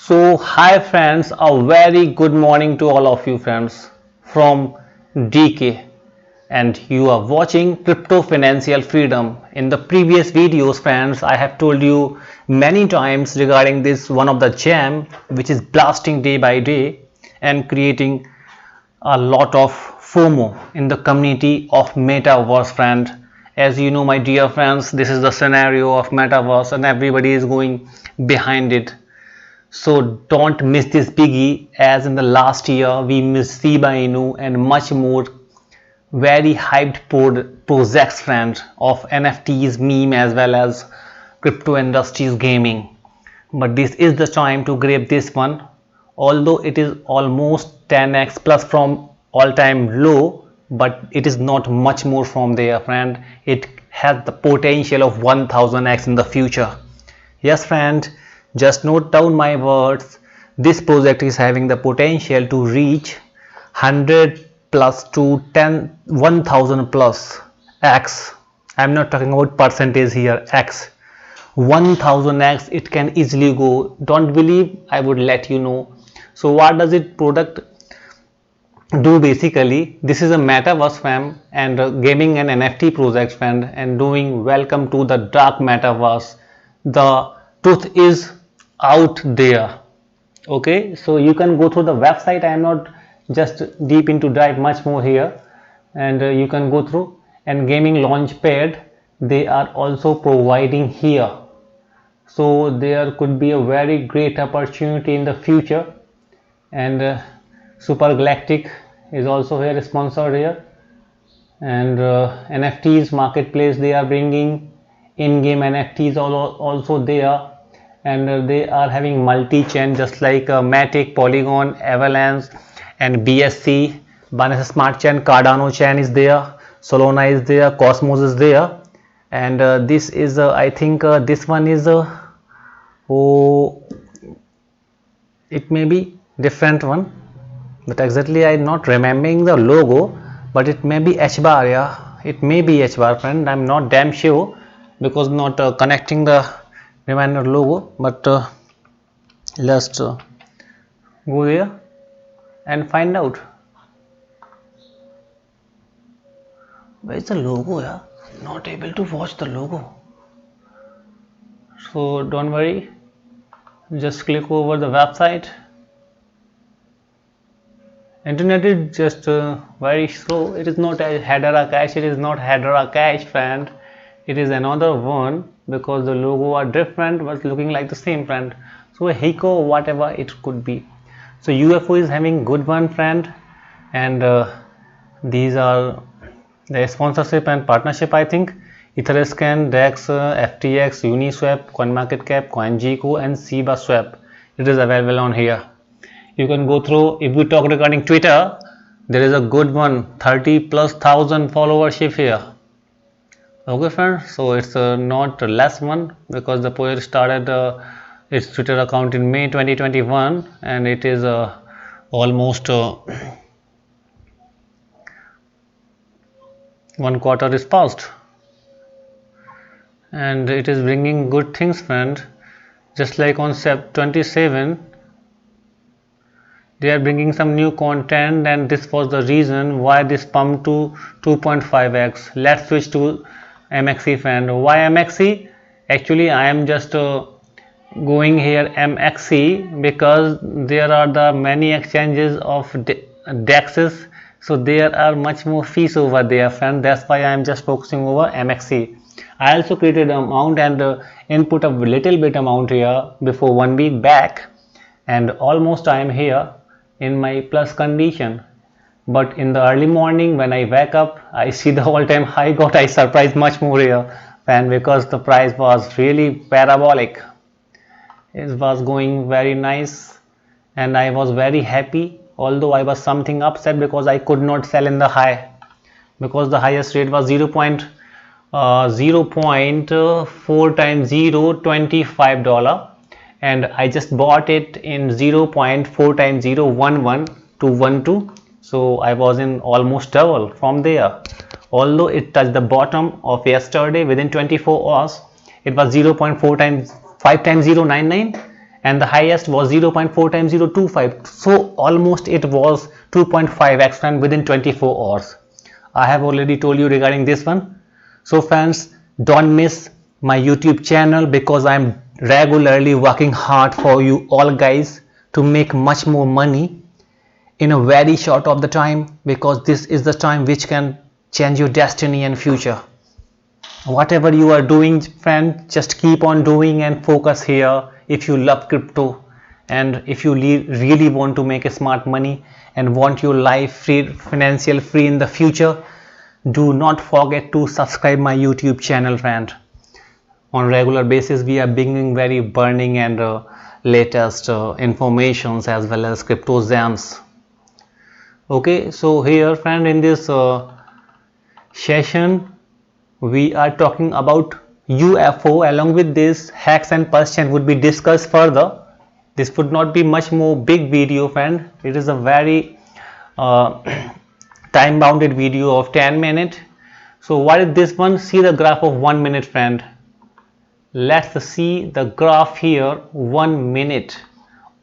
So hi friends, a very good morning to all of you friends from DK, and you are watching Crypto Financial Freedom. In the previous videos friends, I have told you many times regarding this one of the gem which is blasting day by day and creating a lot of FOMO in the community of Metaverse friend. As you know my dear friends, this is the scenario of Metaverse and everybody is going behind it. So don't miss this biggie, as in the last year we missed Shiba Inu and much more very hyped projects friend of NFTs, meme as well as crypto industries gaming. But this is the time to grab this one, although it is almost 10x plus from all time low, but it is not much more from there friend. It has the potential of 1000x in the future. Yes friend, just note down my words. This project is having the potential to reach 100 plus to 1000 plus x. I'm not talking about percentage here, x. 1000x it can easily go. Don't believe? I would let you know. So what does it product do basically? This is a metaverse fam and gaming and NFT project friend, and doing welcome to the dark metaverse. The truth is out there. Okay, so you can go through the website. I am not just deep into dive much more here, and you can go through. And gaming launchpad they are also providing here, so there could be a very great opportunity in the future. And Super Galactic is also here, sponsored here. And NFTs marketplace, they are bringing in-game NFTs also there. And they are having multi-chain just like Matic, Polygon, Avalanche and BSC, Binance Smart Chain, Cardano chain is there, Solana is there, Cosmos is there. And this is I think this one is oh, it may be different one, but exactly I'm not remembering the logo, but it may be HBAR. Yeah, it may be HBAR friend, I'm not damn sure because not connecting the reminder logo. But let's go there and find out where is the logo. Yeah, not able to watch the logo, so don't worry, just click over the website. Internet is just very slow. It is not a Hedera Cash, it is not Hedera Cash friend, it is another one because the logo are different but looking like the same friend. So a Hiko, whatever it could be. So UFO is having good one friend, and these are the sponsorship and partnership. I think Etherscan, DEX, FTX, Uniswap, CoinMarketCap, CoinGecko and Shiba Swap, it is available on here. You can go through. If we talk regarding Twitter, there is a good one, 30,000+ followership here. Okay friends, so it's not less one because the poet started its Twitter account in May 2021 and it is almost 1 quarter is passed, and it is bringing good things friend. Just like on Sep 27 they are bringing some new content, and this was the reason why this pumped to 2.5x. let's switch to MXC friend. Why MXC? Actually I am just going here MXC because there are the many exchanges of DEXs, so there are much more fees over there friend. That's why I am just focusing over MXC. I also created an amount and input a little bit amount here before 1 week back, and almost I am here in my plus condition. But in the early morning when I wake up, I see the all-time high got I surprised much more here, and because the price was really parabolic, it was going very nice and I was very happy, although I was something upset because I could not sell in the high, because the highest rate was 0.4 times 0 $25, and I just bought it in 0.4 times 0 11 to 12. So I was in almost double from there. Although it touched the bottom of yesterday within 24 hours, it was 0.4 times 5 times 0 99, and the highest was 0.4 times 0.25, so almost it was 2.5x friend within 24 hours. I have already told you regarding this one. So friends, don't miss my YouTube channel, because I am regularly working hard for you all guys to make much more money in a very short of the time, because this is the time which can change your destiny and future. Whatever you are doing friend, just keep on doing and focus here. If you love crypto and if you really want to make a smart money and want your life free, financial free in the future, do not forget to subscribe my YouTube channel friend. On regular basis we are bringing very burning and latest informations as well as crypto gems. Okay, so here friend, in this session we are talking about UFO. Along with this, hacks and pulse chain would be discussed further. This would not be much more big video friend. It is a very time bounded video of 10 minutes. So what is this one? See the graph of 1 minute friend. Let's see the graph here, 1 minute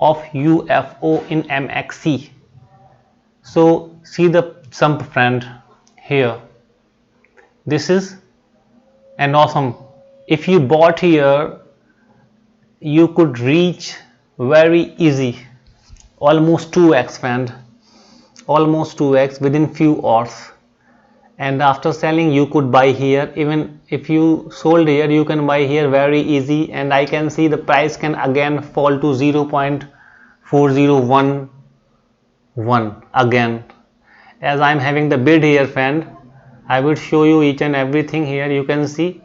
of UFO in MXC. So see the sum friend here. This is an awesome. If you bought here, you could reach very easy almost 2x friend, almost 2x within few hours. And after selling you could buy here. Even if you sold here, you can buy here very easy, and I can see the price can again fall to 0.4011 again. As I am having the bid here friend, I will show you each and everything here. You can see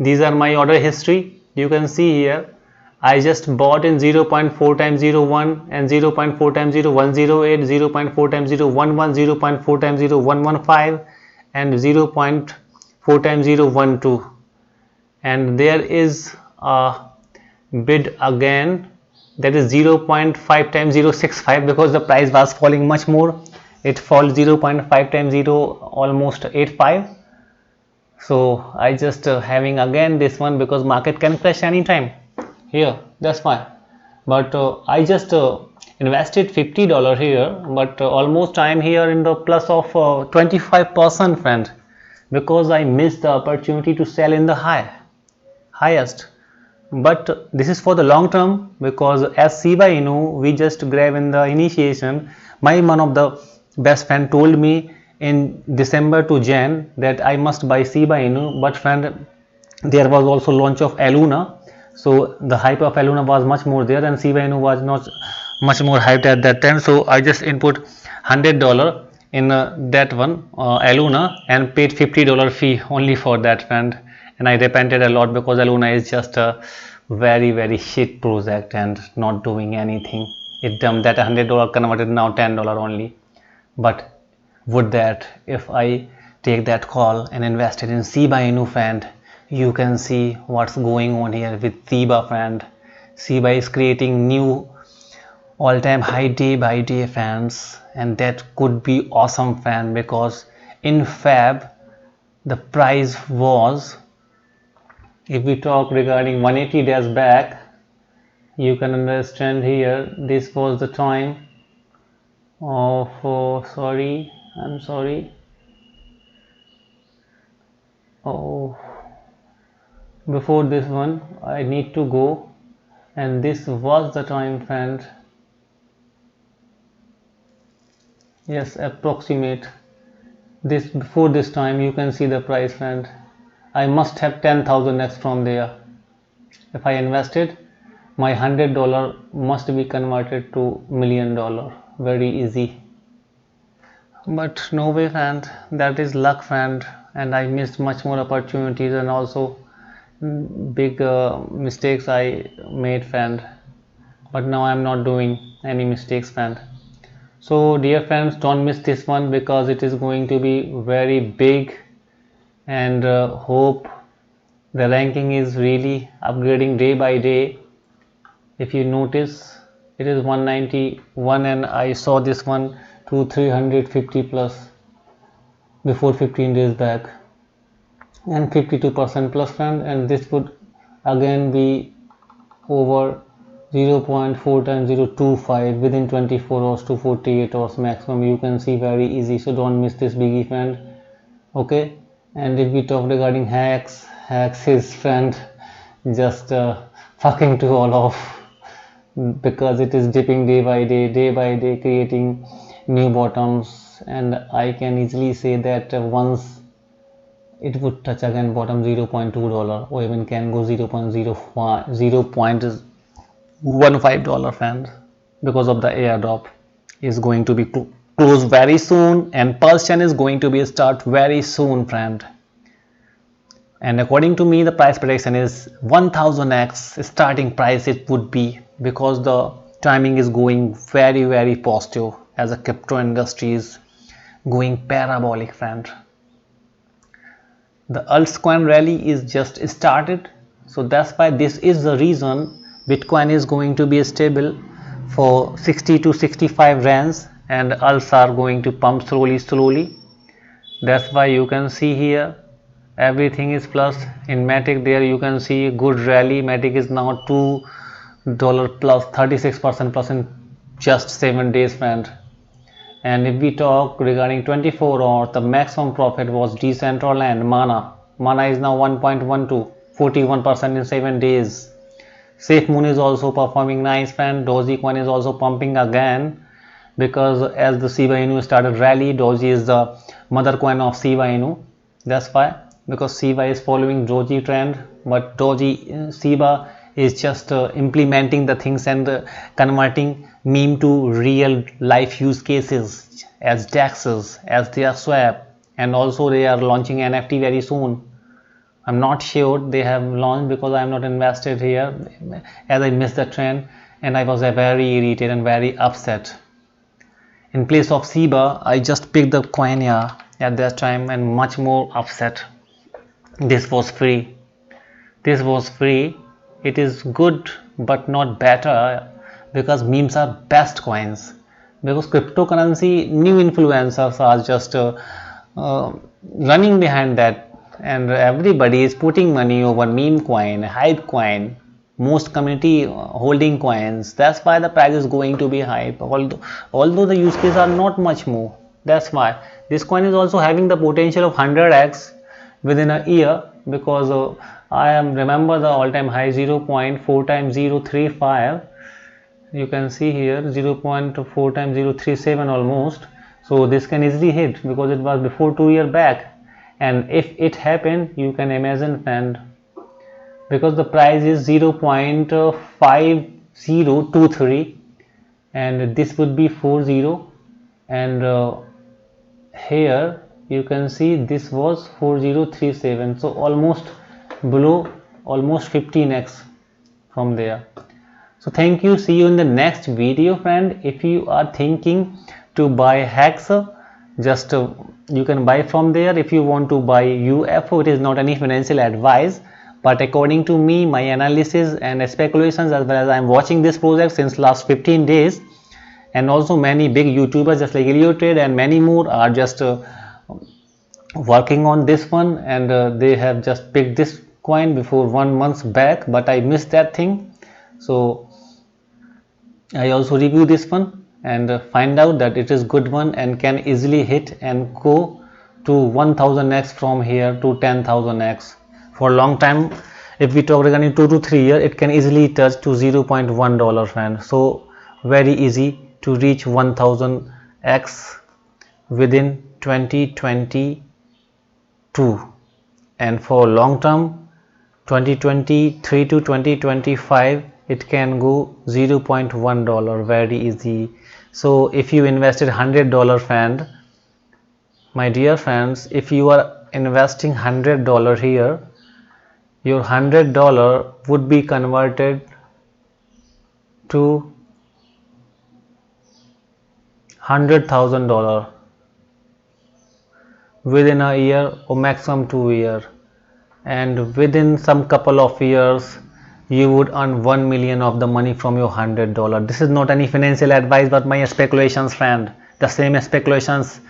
these are my order history. You can see here I just bought in 0.4 times 01 and 0.4 times 0108, 0.4 times 011, 0.4 times 0115 and 0.4 times 012, and there is a bid again, that is 0.5 times 065, because the price was falling much more. It falls 0.5 times 0 almost 85. So I just having again this one, because market can crash anytime here, that's fine. But I just invested $50 here, but almost I am here in the plus of 25% friend, because I missed the opportunity to sell in the highest. But this is for the long term, because as Shiba Inu we just grab in the initiation. My one of the best friend told me in December to Jan that I must buy Shiba Inu, but friend, there was also launch of Eluna, so the hype of Eluna was much more there, and Shiba Inu was not much more hyped at that time. So I just input $100 in that one Eluna and paid $50 fee only for that friend, and I repented a lot, because Eluna is just a very shit project and not doing anything. It dumped that $100 converted now $10 only. But would that if I take that call and invested in Shiba Inu friend, you can see what's going on here with Shiba friend. Shiba is creating new all-time high day by day friends, and that could be awesome friend, because in Feb the price was, if we talk regarding 180 days back, you can understand here this was the time of I'm sorry, before this one I need to go, and this was the time friend. Yes, approximate this, before this time you can see the price friend. I must have 10,000x from there. If I invested, my $100 must be converted to $1 million, very easy. But no way friend, that is luck friend, and I missed much more opportunities, and also big mistakes I made friend. But now I am not doing any mistakes friend. So dear friends, don't miss this one, because it is going to be very big, and hope the ranking is really upgrading day by day. If you notice, it is 191, and I saw this one to 350 plus before 15 days back, and 52% plus friend, and this would again be over 0.4 times 0.25 within 24 hours to 48 hours maximum. You can see very easy, so don't miss this biggie, friend. Okay, and if we talk regarding hacks is, friend, just fucking to all of, because it is dipping day by day, creating new bottoms, and I can easily say that once it would touch again bottom $0.2 or even can go 0.15 friends, because of the airdrop is going to be closed very soon, and Pulse chain is going to be start very soon, friend. And according to me, the price prediction is 1000x starting price it would be, because the timing is going very positive as a crypto industry is going parabolic, friend. The altcoin rally is just started, so that's why this is the reason Bitcoin is going to be stable for 60 to 65 rands, and alts are going to pump slowly. That's why you can see here everything is plus. In Matic there you can see good rally. Matic is now $2 plus 36% plus in just 7 days, friend. And if we talk regarding 24 hours, the maximum profit was Decentraland, Mana is now 1.12, 41% in 7 days. SafeMoon is also performing nice, friend. Dogecoin is also pumping again, because as the Shiba Inu started rally, Doji is the mother coin of Shiba Inu. That's why, because Shiba is following Doji trend, but Shiba is just implementing the things and converting meme to real life use cases as DEXs, as their swap, and also they are launching NFT very soon. I'm not sure they have launched because I'm not invested here, as I missed the trend and I was very irritated and very upset. In place of Shiba, I just picked the coin here at that time and much more upset. This was free. It is good but not better, because memes are best coins, because cryptocurrency new influencers are just running behind that, and everybody is putting money over meme coin, hype coin, most community holding coins. That's why the price is going to be hype, although the use cases are not much more. That's why this coin is also having the potential of 100x within a year, because I remember the all-time high 0.4 times 0.35. you can see here 0.4 times 0.37 almost. So this can easily hit, because it was before 2 years back, and if it happened, you can imagine, friend, because the price is 0.5023 and this would be 40, and here you can see this was 4037, so almost below, almost 15x from there. So thank you, see you in the next video, friend. If you are thinking to buy Hex, just you can buy from there. If you want to buy UFO, it is not any financial advice, but according to me, my analysis and speculations, as well as I am watching this project since last 15 days, and also many big YouTubers just like Iliotrade and many more are just working on this one, and they have just picked this coin before 1 month back, but I missed that thing. So I also review this one and find out that it is good one and can easily hit and go to 1000x from here to 10,000x for a long time. If we talk regarding 2 to 3 years, it can easily touch to $0.1, friend. So very easy to reach 1000x within 2022, and for long term 2023 to 2025 it can go $0.1 very easy. So if you invested $100, friend, my dear friends, if you are investing $100 here, your $100 would be converted to $100,000 within a year or maximum 2 years, and within some couple of years you would earn 1 million of the money from your $100. This is not any financial advice, but my speculations, friend. The same speculations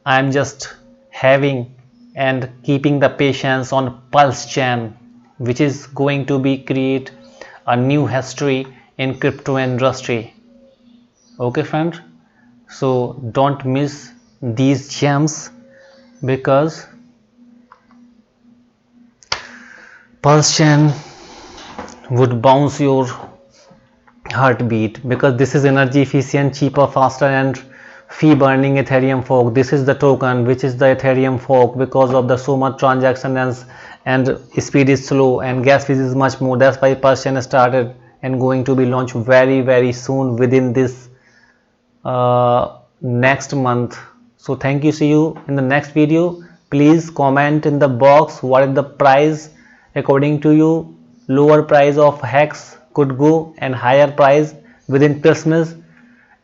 I am just having and keeping the patience on Pulse chain, which is going to be create a new history in crypto industry. Okay friend, so don't miss these gems, because Pulse chain would bounce your heartbeat, because this is energy efficient, cheaper, faster and fee burning Ethereum fork. This is the token which is the Ethereum fork. Because of the so much transaction and speed is slow and gas fees is much more, that's why Pulse chain started and going to be launched very soon within this next month. So thank you, see you in the next video. Please comment in the box what is the price according to you. Lower price of Hex could go and higher price within Christmas,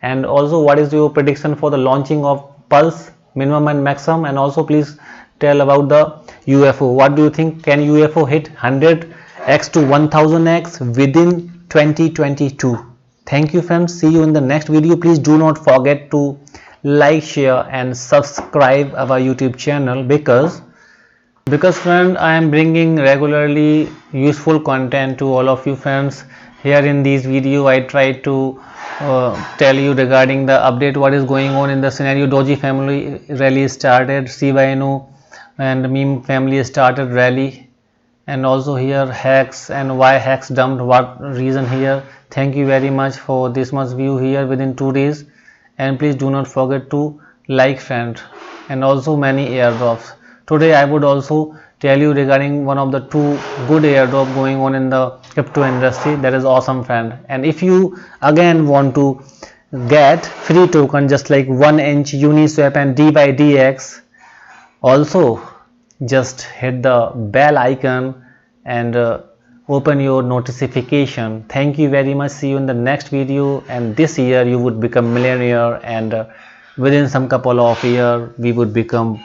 and also what is your prediction for the launching of Pulse minimum and maximum, and also please tell about the UFO. What do you think, can UFO hit 100x to 1000x within 2022? Thank you friends, see you in the next video. Please do not forget to like, share and subscribe our YouTube channel, because friend, I am bringing regularly useful content to all of you friends. Here in this video I try to tell you regarding the update what is going on in the scenario. Doji family rally started, Shiba Inu and meme family started rally, and also here Hex and why Hex dumped, what reason here. Thank you very much for this much view here within 2 days, and please do not forget to like friend, and also many airdrops. Today I would also tell you regarding one of the 2 good airdrop going on in the crypto industry. That is awesome friend. And if you again want to get free token just like 1inch, Uniswap and DYDX, also just hit the bell icon and open your notification. Thank you very much, see you in the next video. And this year you would become millionaire, and within some couple of years we would become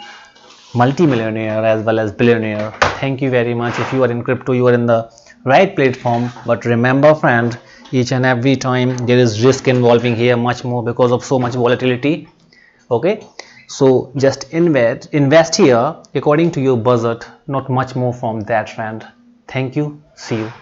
multi-millionaire as well as billionaire. Thank you very much. If you are in crypto, you are in the right platform, but remember friend, each and every time there is risk involving here much more because of so much volatility. Okay, so just invest here according to your budget, not much more from that friend. Thank you, see you.